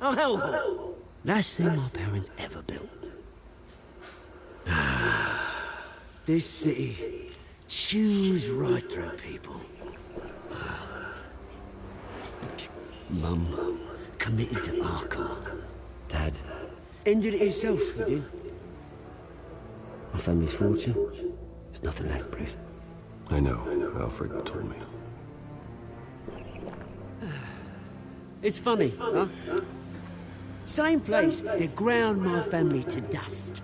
A hellhole. Last thing my parents ever built. This city chews right through people. Mum committed to Arkham. Dad ended it himself, he did. My family's fortune. There's nothing left, Bruce. I know. Alfred told me. It's funny, huh? Same place that ground my family to dust.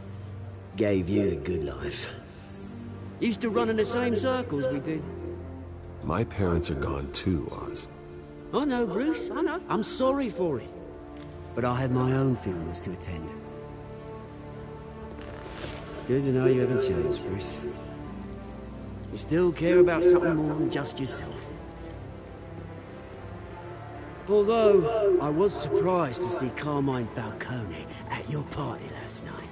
Gave you the good life. Used to run in the same circles we did. My parents are gone too, Oz. I know, Bruce, I know. I'm sorry for it. But I had my own funerals to attend. Good to know you haven't changed, Bruce. You still care about something more than just yourself. Although, I was surprised to see Carmine Falcone at your party last night.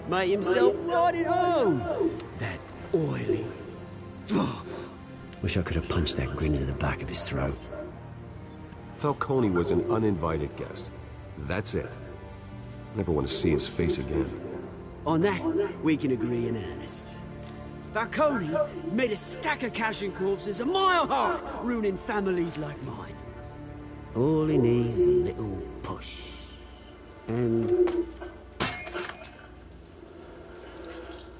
Made himself right at home. That oily... Wish I could have punched that grin into the back of his throat. Falcone was an uninvited guest. That's it. Never want to see his face again. On that, we can agree in earnest. Falcone made a stack of cash and corpses a mile high, ruining families like mine. All he needs is a little push. And...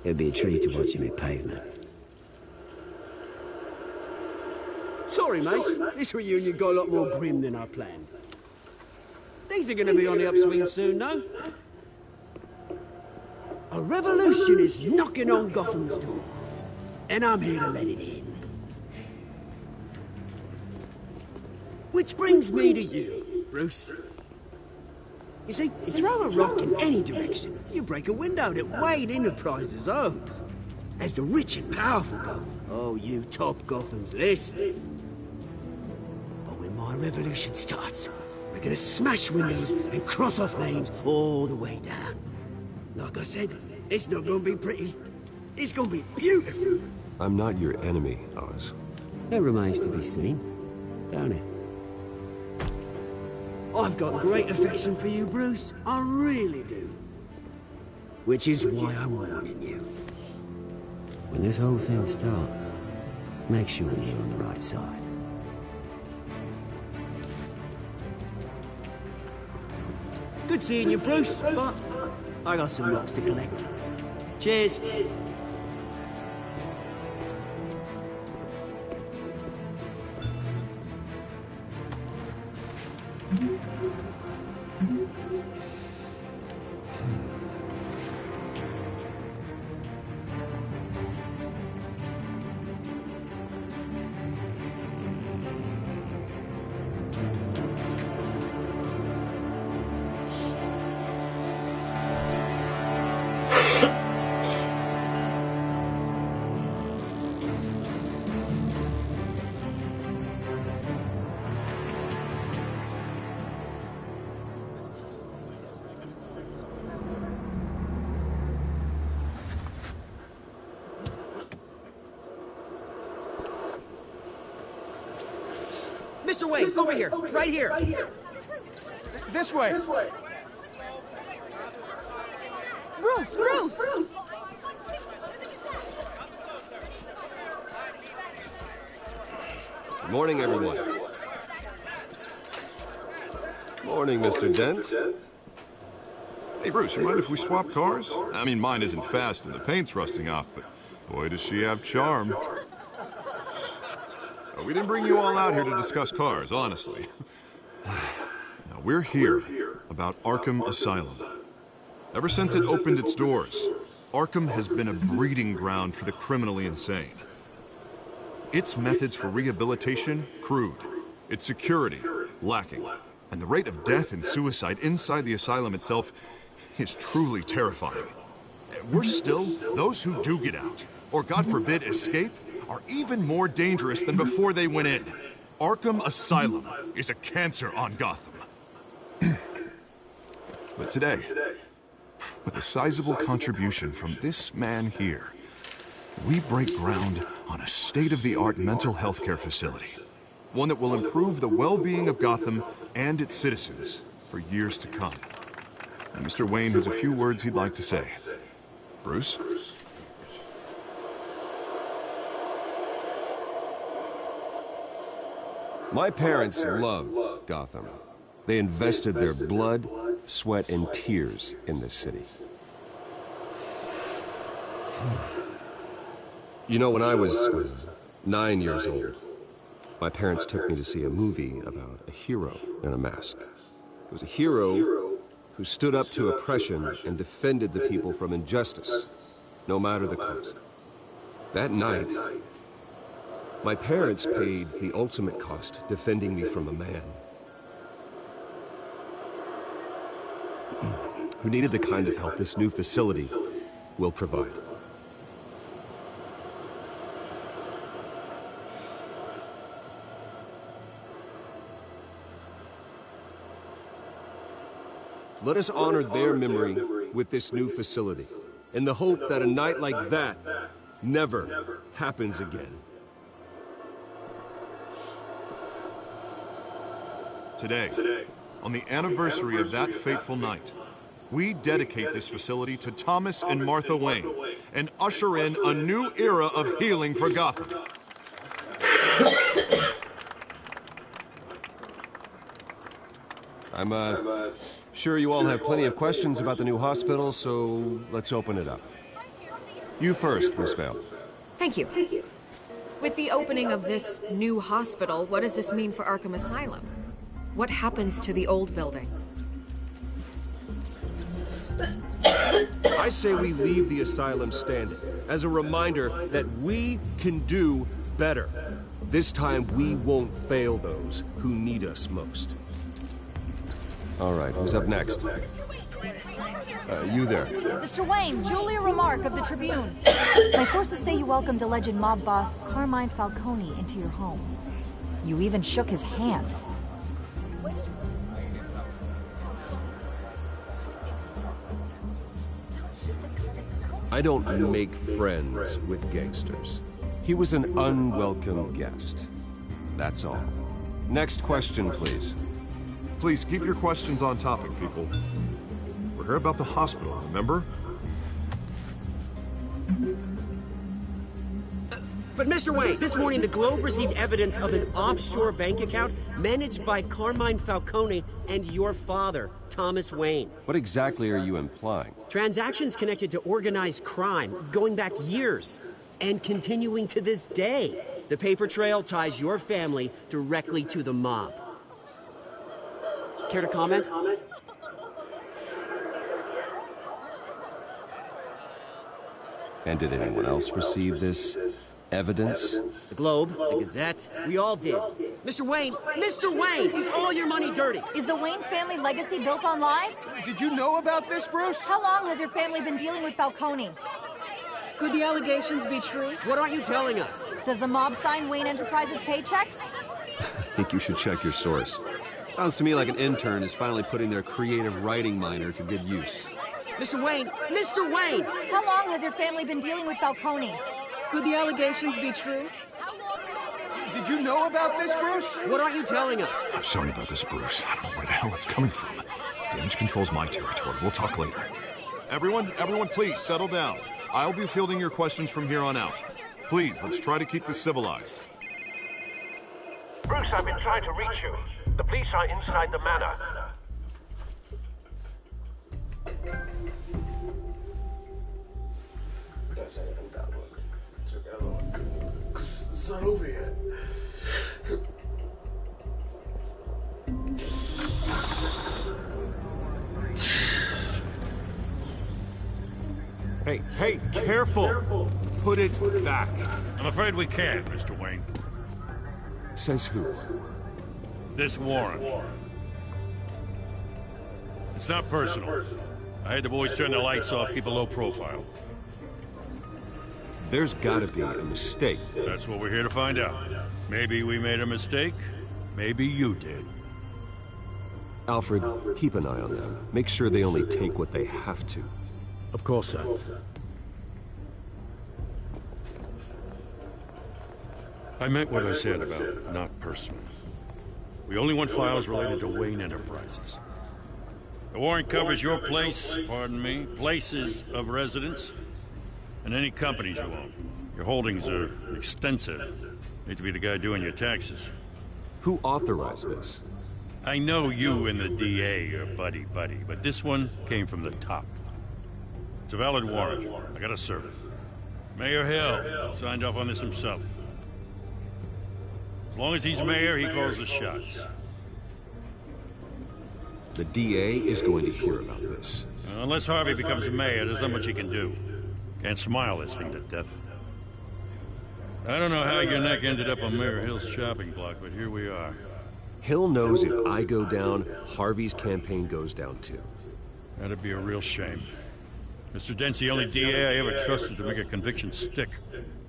it'd be a treat to watch him hit pavement. Sorry, mate. This reunion got a lot more grim than I planned. Things are gonna be on the upswing soon, no? A revolution is knocking on Gotham's door. And I'm here to let it in. Which brings me to you, Bruce. You see, you throw a rock in any direction, you break a window that Wayne Enterprises owns. As the rich and powerful go, oh, you top Gotham's list. But when my revolution starts, we're gonna smash windows and cross off names all the way down. Like I said, it's not gonna be pretty. It's gonna be beautiful. I'm not your enemy, Oz. That remains to be seen, don't it? I've got great affection for you, Bruce. I really do. Which is why I'm warning you. When this whole thing starts, make sure you're on the right side. Good seeing you, Bruce, but I got some rocks to collect. Cheers. Mr. Wayne, over here. Right here. This way. Bruce! Good morning, everyone. Morning, Mr. Dent. Hey, Bruce, you mind if we swap cars? I mean, mine isn't fast and the paint's rusting off, but boy, does she have charm. We didn't bring you all out here to discuss cars, honestly. Now, we're here about Arkham Asylum. Ever since it opened its doors, Arkham has been a breeding ground for the criminally insane. Its methods for rehabilitation, crude. Its security, lacking. And the rate of death and suicide inside the asylum itself is truly terrifying. Worse still, those who do get out, or God forbid escape, are even more dangerous than before they went in. Arkham Asylum is a cancer on Gotham. But today, with a sizable contribution from this man here, we break ground on a state-of-the-art mental health care facility. One that will improve the well-being of Gotham and its citizens for years to come. And Mr. Wayne has a few words he'd like to say. Bruce? My parents loved Gotham. They invested their blood, sweat, and tears in this city. You know, when I was 9 years old, my parents took me to see a movie about a hero in a mask. It was a hero who stood up to oppression and defended the people from injustice, no matter the cost. That night, my parents paid the ultimate cost defending me from a man who needed the kind of help this new facility will provide. Let us honor their memory with this new facility, in the hope that a night like that never happens again. Today, on the anniversary of that fateful night, we dedicate this facility to Thomas and Martha Wayne and usher in a new era of healing for Gotham. I'm sure you all have plenty of questions about the new hospital, so let's open it up. You first, Miss Vale. Thank you. With the opening of this new hospital, what does this mean for Arkham Asylum? What happens to the old building? I say we leave the asylum standing, as a reminder that we can do better. This time we won't fail those who need us most. All right, who's up next? You there. Mr. Wayne, Julia Remark of the Tribune. My sources say you welcomed alleged mob boss Carmine Falcone into your home. You even shook his hand. I don't make friends with gangsters. He was an unwelcome guest. That's all. Next question, please. Please keep your questions on topic, people. We're here about the hospital, remember? But Mr. Wayne, this morning the Globe received evidence of an offshore bank account managed by Carmine Falcone and your father, Thomas Wayne. What exactly are you implying? Transactions connected to organized crime, going back years, and continuing to this day. The paper trail ties your family directly to the mob. Care to comment? And did anyone else receive this evidence? The Globe, the Gazette, we all did. Mr. Wayne, is all your money dirty? Is the Wayne family legacy built on lies? Did you know about this, Bruce? How long has your family been dealing with Falcone? Could the allegations be true? What aren't you telling us? Does the mob sign Wayne Enterprises paychecks? I think you should check your source. Sounds to me like an intern is finally putting their creative writing minor to good use. Mr. Wayne! How long has your family been dealing with Falcone? Could the allegations be true? Did you know about this, Bruce? What aren't you telling us? I'm sorry about this, Bruce. I don't know where the hell it's coming from. Damage control's my territory. We'll talk later. Everyone, please, settle down. I'll be fielding your questions from here on out. Please, let's try to keep this civilized. Bruce, I've been trying to reach you. The police are inside the manor. It's not over yet. Hey, careful! Put it back. I'm afraid we can't, Mr. Wayne. Says who? This warrant. It's not personal. I had the boys turn the lights off, keep a low profile. There's gotta be a mistake. That's what we're here to find out. Maybe we made a mistake. Maybe you did. Alfred, keep an eye on them. Make sure they only take what they have to. Of course, sir. I meant what I said about not personal. We only want files related to Wayne Enterprises. The warrant covers your place, pardon me, places of residence, and any companies you own. Your holdings are extensive. Hate to be the guy doing your taxes. Who authorized this? I know you and the DA are buddy-buddy, but this one came from the top. It's a valid warrant. I gotta serve it. Mayor Hill signed off on this himself. As long as he's mayor, he calls the shots. The DA is going to hear about this. Unless Harvey becomes mayor, there's not much he can do. Can't smile this thing to death. I don't know how your neck ended up on Mayor Hill's chopping block, but here we are. Hill knows if I go down, Harvey's campaign goes down too. That'd be a real shame. Mr. Dent's the only DA I ever trusted to make a conviction stick.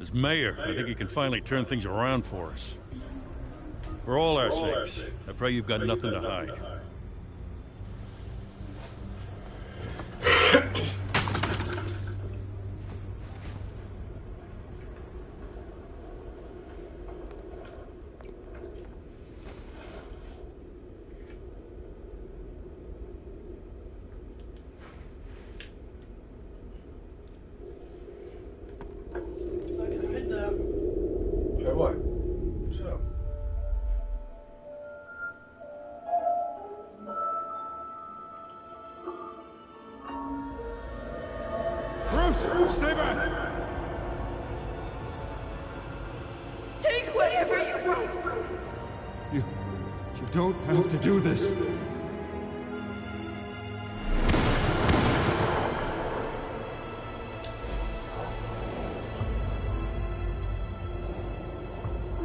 As mayor, I think he can finally turn things around for us. For all our sakes, I pray you've got nothing to hide. Hey, what? Shut up. Bruce, stay back! Take whatever you want! You don't have to do this.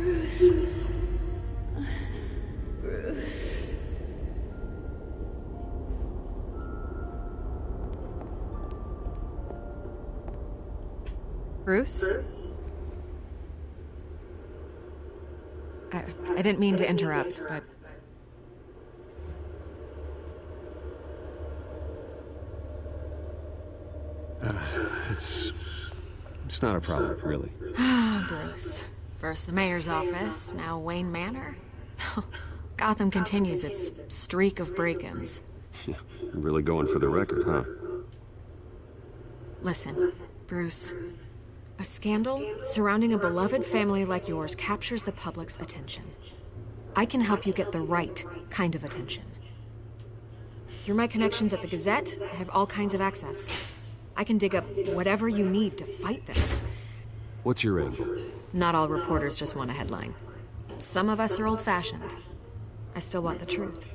Bruce. Bruce. Bruce? I didn't mean to interrupt, but... It's not a problem, really. Bruce. First the mayor's office, now Wayne Manor. Gotham continues its streak of break-ins. Yeah, really going for the record, huh? Listen, Bruce. A scandal surrounding a beloved family like yours captures the public's attention. I can help you get the right kind of attention. Through my connections at the Gazette, I have all kinds of access. I can dig up whatever you need to fight this. What's your angle? Not all reporters just want a headline. Some of us are old-fashioned. I still want the truth.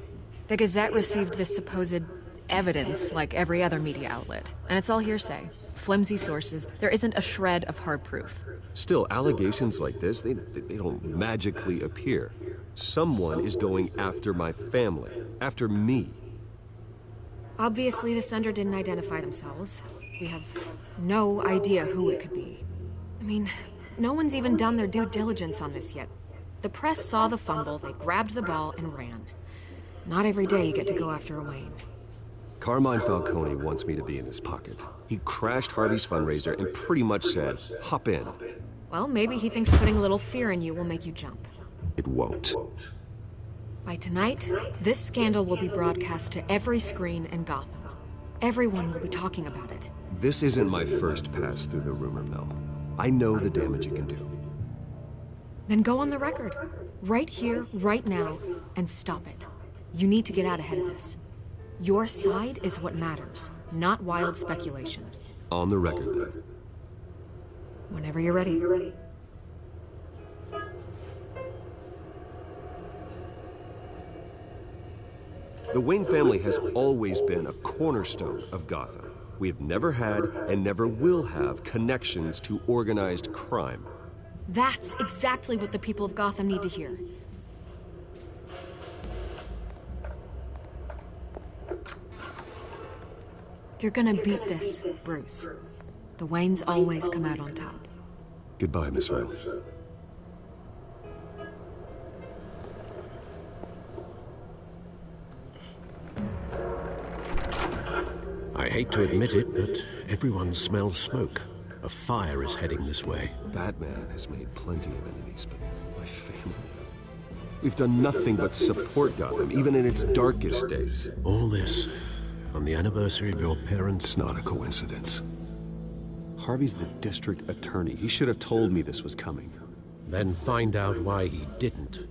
The Gazette received this supposed evidence like every other media outlet, and it's all hearsay. Flimsy sources. There isn't a shred of hard proof. Still, allegations like this, they don't magically appear. Someone is going after my family, after me. Obviously, the sender didn't identify themselves. We have no idea who it could be. I mean, no one's even done their due diligence on this yet. The press saw the fumble, they grabbed the ball and ran. Not every day you get to go after a Wayne. Carmine Falcone wants me to be in his pocket. He crashed Harvey's fundraiser and pretty much said, hop in. Well, maybe he thinks putting a little fear in you will make you jump. It won't. By tonight, this scandal will be broadcast to every screen in Gotham. Everyone will be talking about it. This isn't my first pass through the rumor mill. I know the damage it can do. Then go on the record. Right here, right now, and stop it. You need to get out ahead of this. Your side is what matters, not wild speculation. On the record, then. Whenever you're ready. The Wayne family has always been a cornerstone of Gotham. We have never had and never will have connections to organized crime. That's exactly what the people of Gotham need to hear. You're gonna beat this, Bruce. The Waynes always come out on top. Goodbye, Miss Vale. I hate to admit it, but everyone smells smoke. A fire is heading this way. Batman has made plenty of enemies, but my family... We've done nothing but support Gotham, even in its darkest days. All this on the anniversary of your parents' It's not a coincidence. Harvey's the district attorney. He should have told me this was coming. Then find out why he didn't.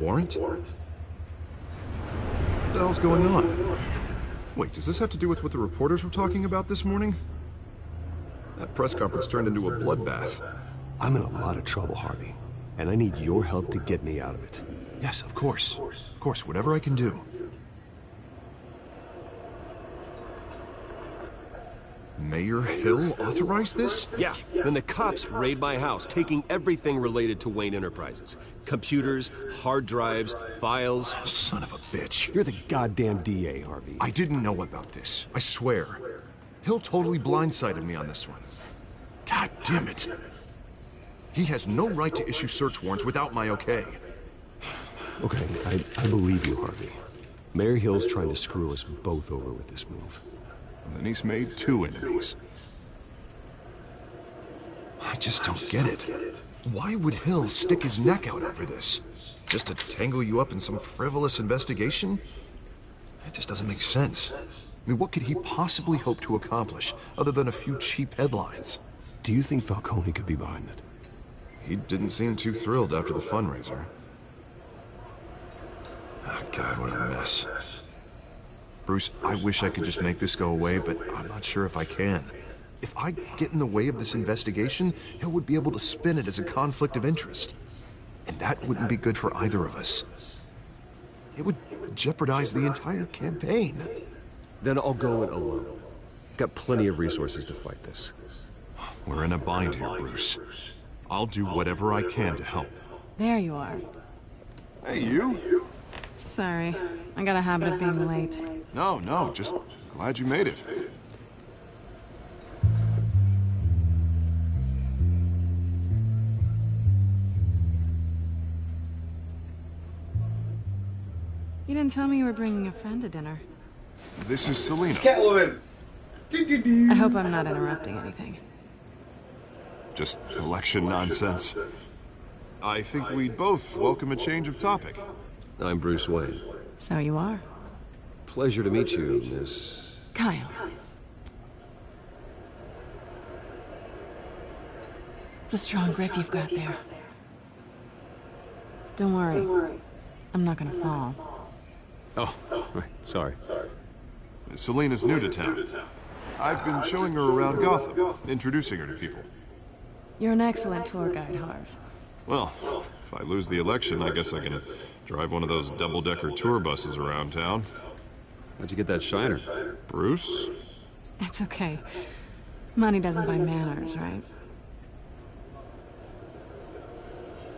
Warrant? What the hell's going on? Wait, does this have to do with what the reporters were talking about this morning? That press conference turned into a bloodbath. I'm in a lot of trouble, Harvey, and I need your help to get me out of it. Yes, of course. Of course, whatever I can do. Mayor Hill authorized this? Yeah, then the cops raid my house, taking everything related to Wayne Enterprises. Computers, hard drives, files. Son of a bitch. You're the goddamn DA, Harvey. I didn't know about this, I swear. Hill totally blindsided me on this one. God damn it. He has no right to issue search warrants without my okay. Okay, I believe you, Harvey. Mayor Hill's trying to screw us both over with this move. And then he's made 2 enemies. I just don't get it. Why would Hill stick his neck out over this? Just to tangle you up in some frivolous investigation? It just doesn't make sense. I mean, what could he possibly hope to accomplish other than a few cheap headlines? Do you think Falcone could be behind it? He didn't seem too thrilled after the fundraiser. Oh, God, what a mess. Bruce, I wish I could just make this go away, but I'm not sure if I can. If I get in the way of this investigation, Hill would be able to spin it as a conflict of interest. And that wouldn't be good for either of us. It would jeopardize the entire campaign. Then I'll go it alone. I've got plenty of resources to fight this. We're in a bind here, Bruce. I'll do whatever I can to help. There you are. Hey, you? Sorry, I got a habit of being late. No, just glad you made it. You didn't tell me you were bringing a friend to dinner. This is Selina. Catwoman! I hope I'm not interrupting anything. Just election nonsense. I think we'd both welcome a change of topic. I'm Bruce Wayne. So you are. Pleasure to meet you, Miss... Kyle. It's a strong grip you've got there. Don't worry. I'm not gonna fall. Oh, right. Sorry. Selina's new to town. I've been showing her around Gotham, introducing her to people. You're an excellent tour guide, Harv. Well, if I lose the election, I guess I can drive one of those double-decker tour buses around town. How'd you get that shiner? Bruce? It's okay. Money doesn't buy manners, right?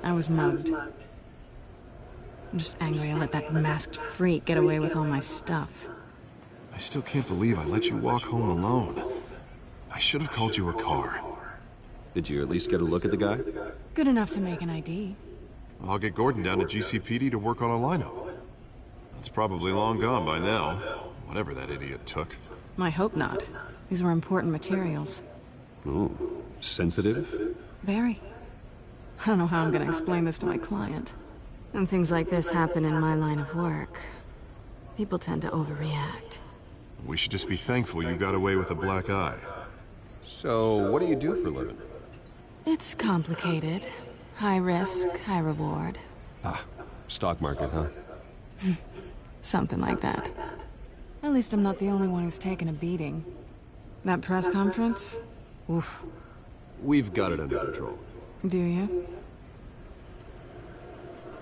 I was mugged. I'm just angry I let that masked freak get away with all my stuff. I still can't believe I let you walk home alone. I should have called you a car. Did you at least get a look at the guy? Good enough to make an ID. I'll get Gordon down to GCPD to work on a lineup. It's probably long gone by now, whatever that idiot took. I hope not. These were important materials. Ooh, sensitive? Very. I don't know how I'm gonna explain this to my client. When things like this happen in my line of work, people tend to overreact. We should just be thankful you got away with a black eye. So, what do you do for a living? It's complicated. High risk, high reward. Ah, stock market, huh? Something like that. At least I'm not the only one who's taken a beating. That press conference? Oof. We've got it under control. Do you?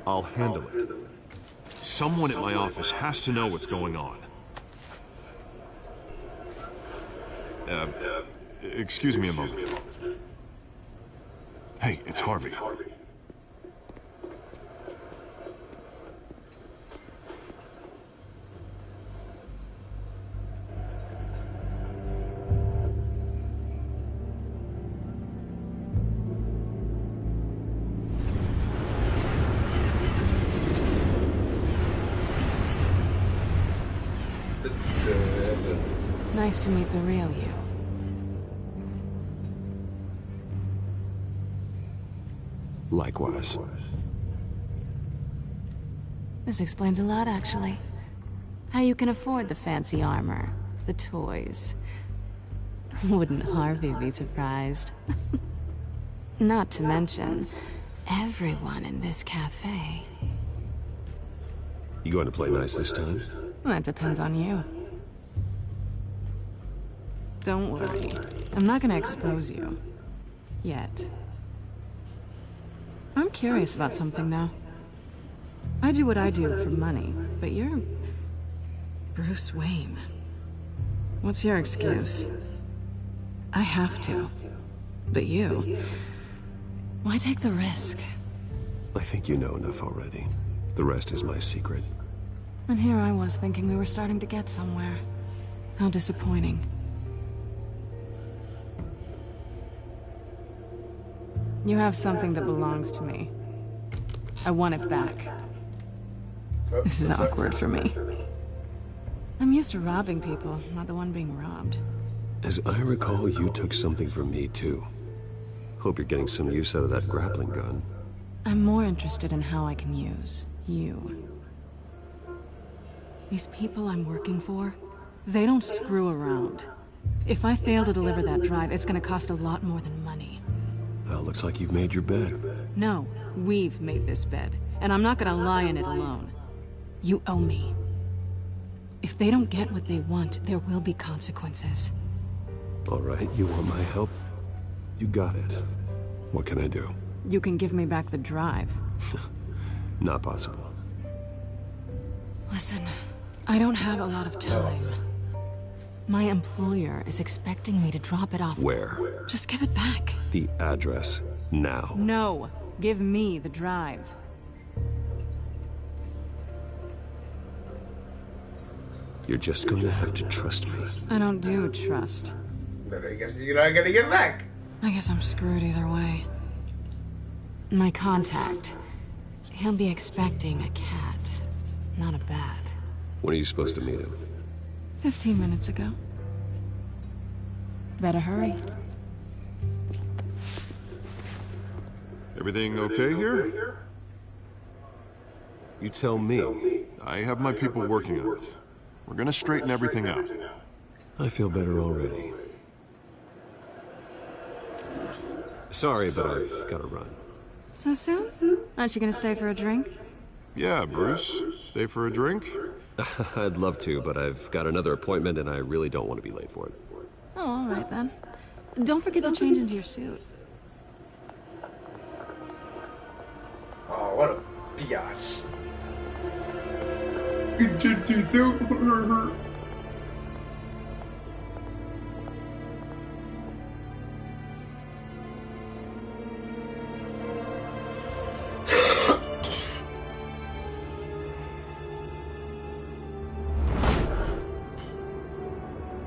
I'll handle it. Someone at my office has to know what's going on. Excuse me a moment. Hey, it's Harvey. Nice to meet the real you. Likewise. This explains a lot, actually. How you can afford the fancy armor, the toys. Wouldn't Harvey be surprised? Not to mention, everyone in this cafe. You going to play nice this time? That depends on you. Don't worry. I'm not gonna expose you. Yet. I'm curious about something, though. I do what I do for money, but you're... Bruce Wayne. What's your excuse? I have to. But you... Why take the risk? I think you know enough already. The rest is my secret. And here I was thinking we were starting to get somewhere. How disappointing. You have something that belongs to me. I want it back. This is awkward for me. I'm used to robbing people, not the one being robbed. As I recall, you took something from me, too. Hope you're getting some use out of that grappling gun. I'm more interested in how I can use you. These people I'm working for, they don't screw around. If I fail to deliver that drive, it's gonna cost a lot more than money. Well, looks like you've made your bed. No, we've made this bed, and I'm not gonna lie in it alone. You owe me. If they don't get what they want, there will be consequences. All right, you want my help? You got it. What can I do? You can give me back the drive. Not possible. Listen, I don't have a lot of time. My employer is expecting me to drop it off. Where? Just give it back. The address, now. No, give me the drive. You're just going to have to trust me. I don't do trust. But I guess you're not gonna get back. I guess I'm screwed either way. My contact. He'll be expecting a cat, not a bat. When are you supposed to meet him? 15 minutes ago. Better hurry. Everything okay here? You tell me. I have my people working on it. We're gonna straighten everything out. I feel better already. Sorry, but I've got to run. So soon? Aren't you gonna stay for a drink? Yeah, Bruce. Stay for a drink? I'd love to, but I've got another appointment and I really don't want to be late for it. Oh, all right then. Don't forget to change into your suit. Oh, what a biatch. Get your teeth out.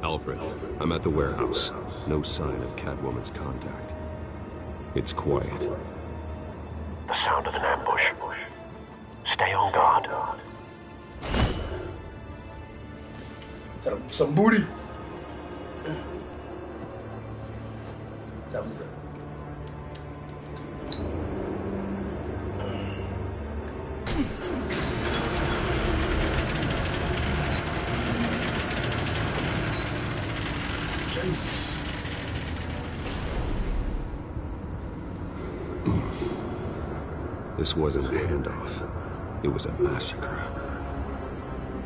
Alfred, I'm at the warehouse. No sign of Catwoman's contact. It's quiet. The sound of an ambush. Stay on guard. Tell him some booty. That was it. This wasn't a handoff. It was a massacre.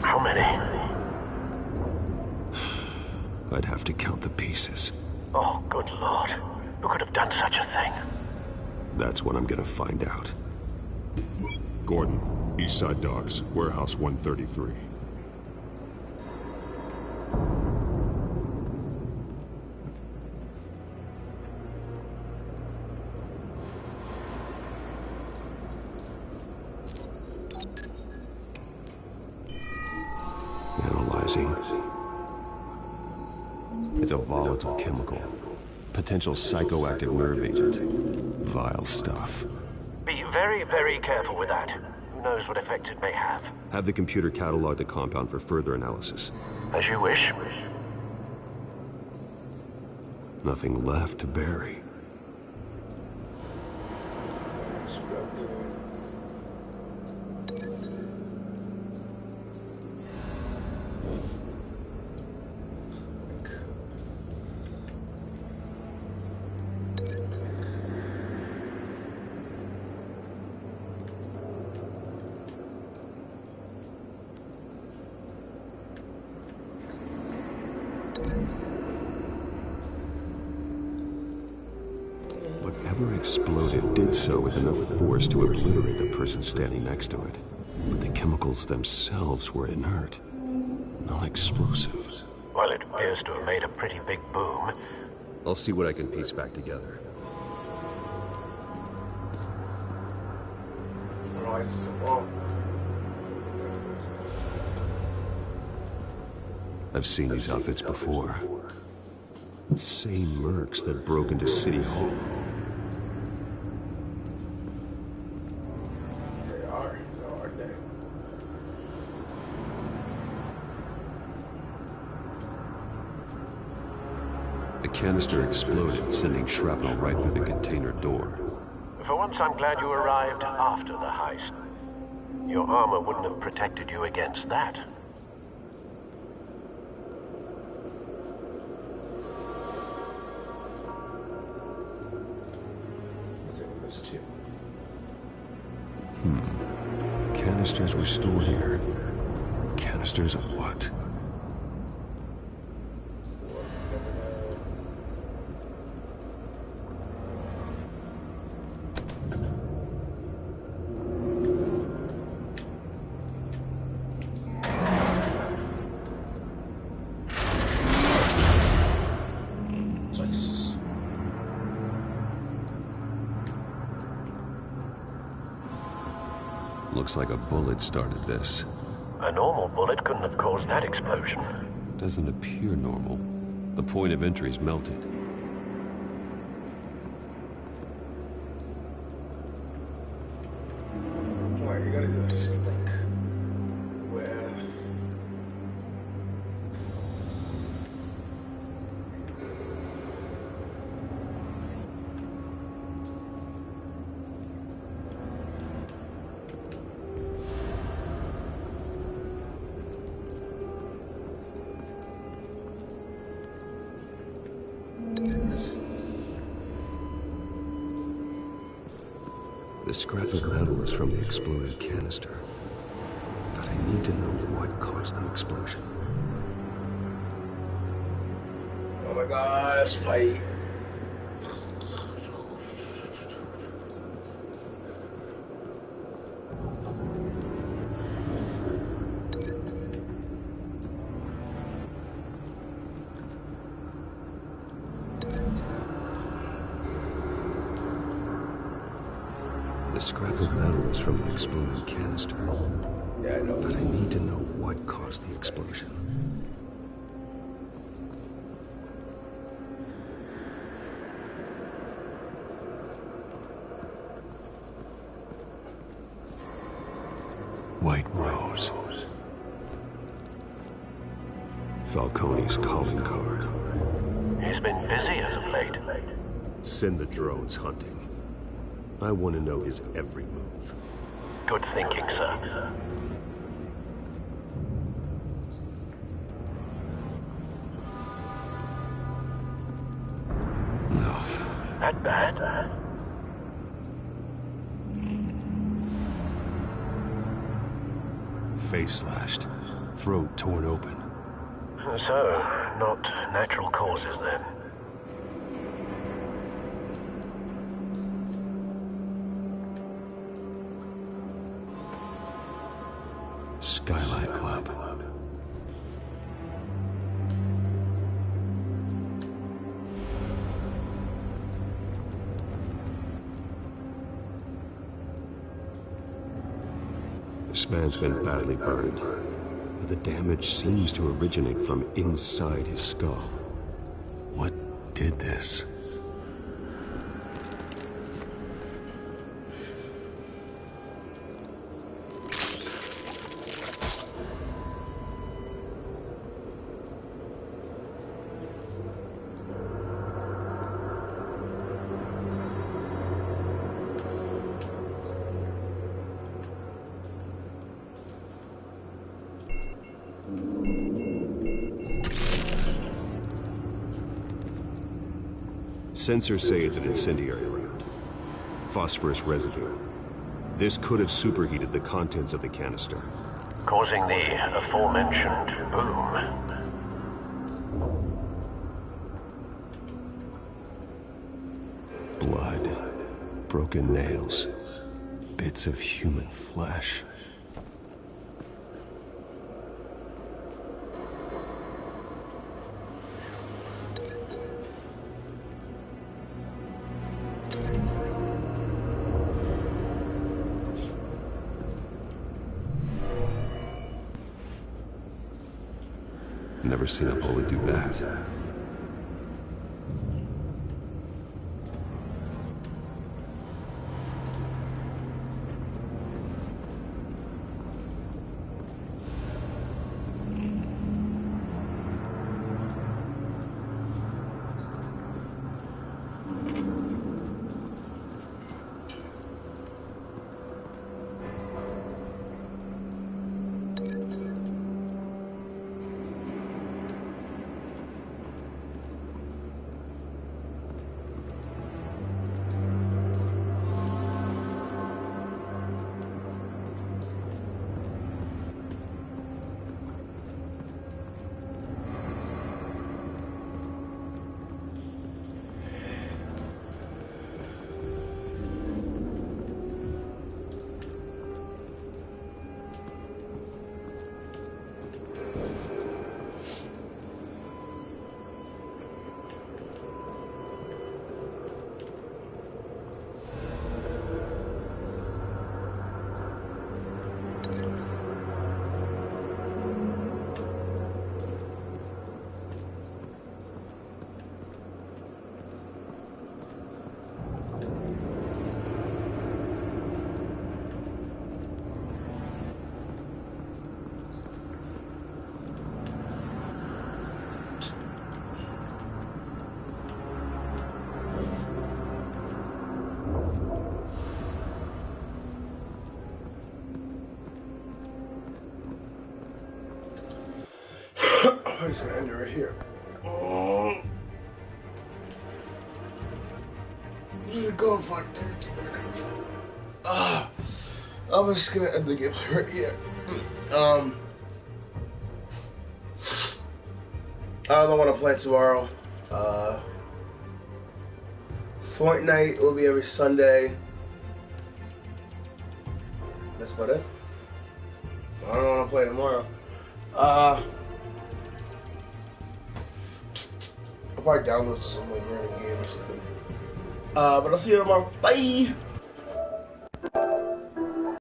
How many? I'd have to count the pieces. Oh, good Lord. Who could have done such a thing? That's what I'm gonna find out. Gordon, Eastside Docks, Warehouse 133. Analyzing. It's a volatile chemical. Potential psychoactive nerve agent. Vile stuff. Be very, very careful with that. Who knows what effect it may have. Have the computer catalog the compound for further analysis. As you wish. Nothing left to bury. Whatever exploded did so with enough force to obliterate the person standing next to it. But the chemicals themselves were inert, non-explosive. Well, it appears to have made a pretty big boom. I'll see what I can piece back together. I've seen these outfits before. Same mercs that broke into City Hall. They are, aren't they? The canister exploded, sending shrapnel right through the container door. For once, I'm glad you arrived after the heist. Your armor wouldn't have protected you against that. Canisters were stored here. Canisters of what? Looks like a bullet started this. A normal bullet couldn't have caused that explosion. Doesn't appear normal. The point of entry's melted. Alright, you gotta do this link with The scrap of metal is from the exploded canister. But I need to know what caused the explosion. oh my god, let's fight. The scrap of metal is from the exploded canister. Yeah, I know. But I need to know what caused the explosion. White Rose. Falcone's calling card. He's been busy as of late. Send the drones hunting. I want to know his every move. Good thinking, sir. No. That bad? Face slashed. Throat torn open. So, not natural causes then. Skylight Club. This man's been badly burned, but the damage seems to originate from inside his skull. What did this? Sensors say it's an incendiary round. Phosphorus residue. This could have superheated the contents of the canister, causing the aforementioned boom. Blood, broken nails, bits of human flesh. Never seen a bullet do that. I'm just gonna end it right here. Where's it going for like 32 minutes? I'm just gonna end the game right here. I don't know what I'm playing tomorrow. Fortnite will be every Sunday. That's about it. I don't know what I'm playing tomorrow. I'll probably download some like random game or something. But I'll see you tomorrow. Bye!